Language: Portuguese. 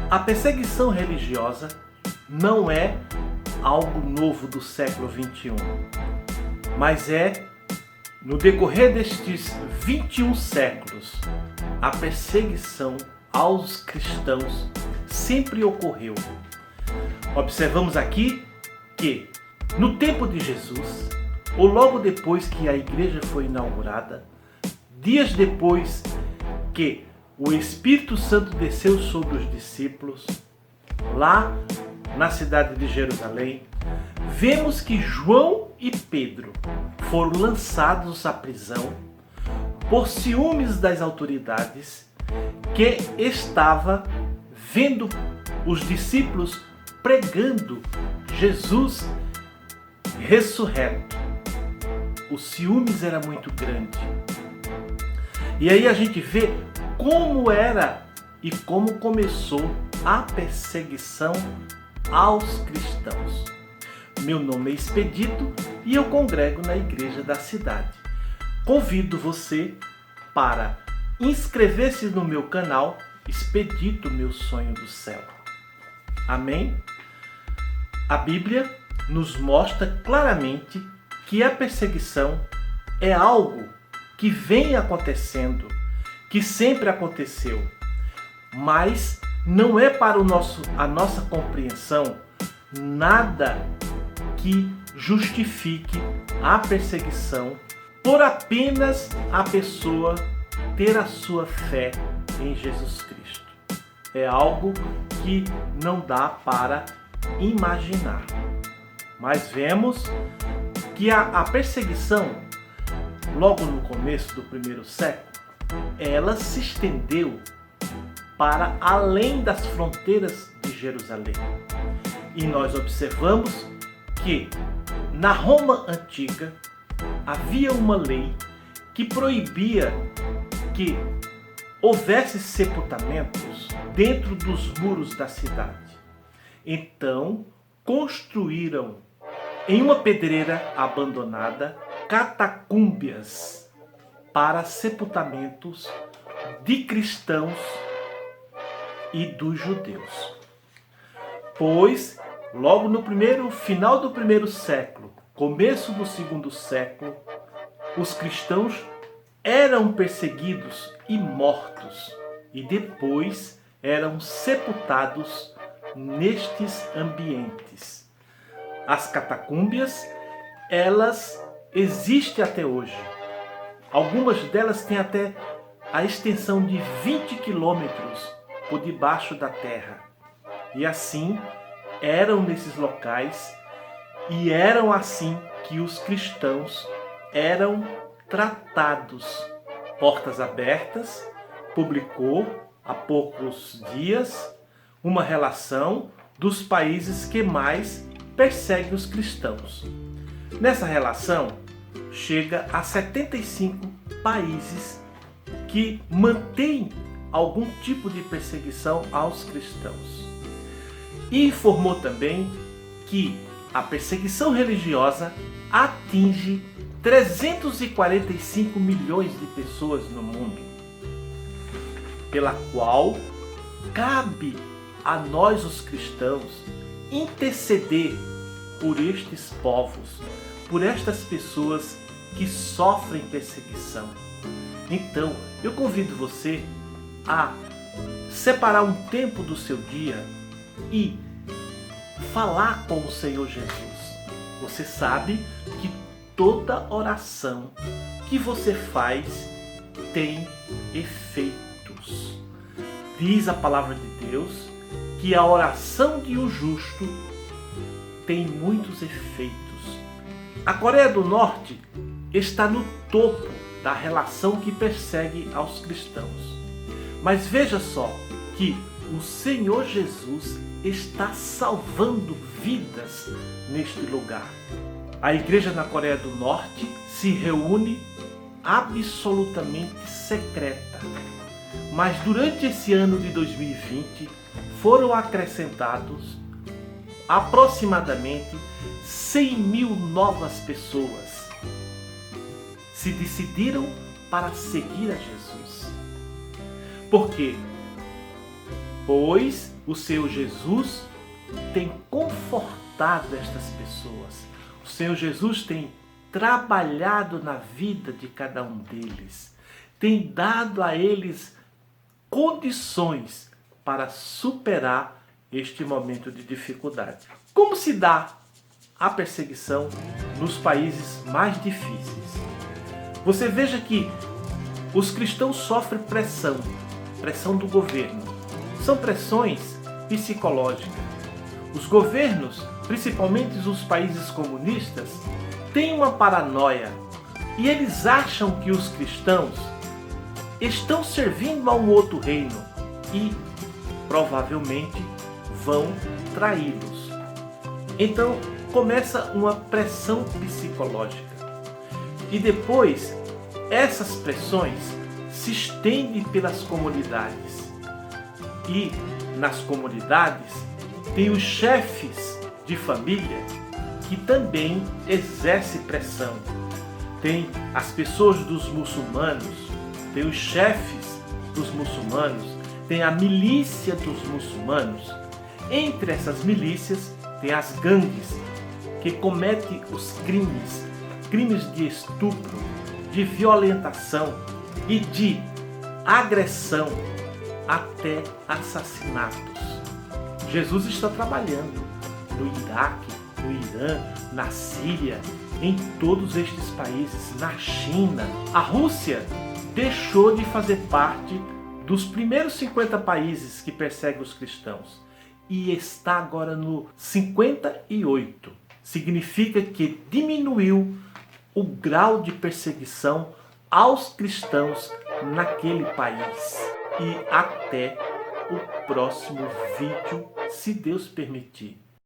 A perseguição religiosa não é algo novo do século XXI, mas no decorrer destes 21 séculos, a perseguição aos cristãos sempre ocorreu. Observamos aqui que, no tempo de Jesus, ou logo depois que a igreja foi inaugurada, dias depois que o Espírito Santo desceu sobre os discípulos, lá na cidade de Jerusalém, vemos que João e Pedro foram lançados à prisão por ciúmes das autoridades que estava vendo os discípulos pregando Jesus ressurreto. O ciúmes era muito grande. E aí a gente vê como era e como começou a perseguição aos cristãos. Meu nome é Expedito e eu congrego na igreja da cidade. Convido você para inscrever-se no meu canal Expedito, meu sonho do céu. Amém? A Bíblia nos mostra claramente que a perseguição é algo que vem acontecendo, que sempre aconteceu, mas não é para a nossa compreensão nada que justifique a perseguição por apenas a pessoa ter a sua fé em Jesus Cristo. É algo que não dá para imaginar. Mas vemos que a perseguição, logo no começo do primeiro século, ela se estendeu para além das fronteiras de Jerusalém. E nós observamos que na Roma antiga havia uma lei que proibia que houvesse sepultamentos dentro dos muros da cidade. Então construíram em uma pedreira abandonada catacúmbias para sepultamentos de cristãos e dos judeus. Pois, logo no final do primeiro século, começo do segundo século, os cristãos eram perseguidos e mortos, e depois eram sepultados nestes ambientes. As catacúmbias, elas existem até hoje. Algumas delas têm até a extensão de 20 quilômetros por debaixo da terra. E assim eram nesses locais, e eram assim que os cristãos eram tratados. Portas Abertas publicou há poucos dias uma relação dos países que mais perseguem os cristãos. Nessa relação chega a 75 países que mantêm algum tipo de perseguição aos cristãos. E informou também que a perseguição religiosa atinge 345 milhões de pessoas no mundo, pela qual cabe a nós, os cristãos, interceder por estes povos, por estas pessoas que sofrem perseguição. Então, eu convido você a separar um tempo do seu dia e falar com o Senhor Jesus. Você sabe que toda oração que você faz tem efeitos. Diz a palavra de Deus que a oração de um justo tem muitos efeitos. A Coreia do Norte está no topo da relação que persegue aos cristãos. Mas veja só que o Senhor Jesus está salvando vidas neste lugar. A igreja na Coreia do Norte se reúne absolutamente secreta. Mas durante esse ano de 2020 foram acrescentados aproximadamente 100 mil novas pessoas se decidiram para seguir a Jesus. Por quê? Pois o Senhor Jesus tem confortado estas pessoas. O Senhor Jesus tem trabalhado na vida de cada um deles. Tem dado a eles condições para superar este momento de dificuldade. Como se dá a perseguição nos países mais difíceis? Você veja que os cristãos sofrem pressão do governo. São pressões psicológicas. Os governos, principalmente os países comunistas, têm uma paranoia e eles acham que os cristãos estão servindo a um outro reino e provavelmente vão traí-los. Então começa uma pressão psicológica e depois essas pressões se estendem pelas comunidades e nas comunidades tem os chefes de família que também exercem pressão. Tem as pessoas dos muçulmanos, tem os chefes dos muçulmanos, tem a milícia dos muçulmanos. Entre essas milícias tem as gangues que cometem os crimes de estupro, de violentação e de agressão, até assassinatos. Jesus está trabalhando no Iraque, no Irã, na Síria, em todos estes países, na China. A Rússia deixou de fazer parte dos primeiros 50 países que perseguem os cristãos e está agora no 58. Significa que diminuiu o grau de perseguição aos cristãos naquele país. E até o próximo vídeo, se Deus permitir.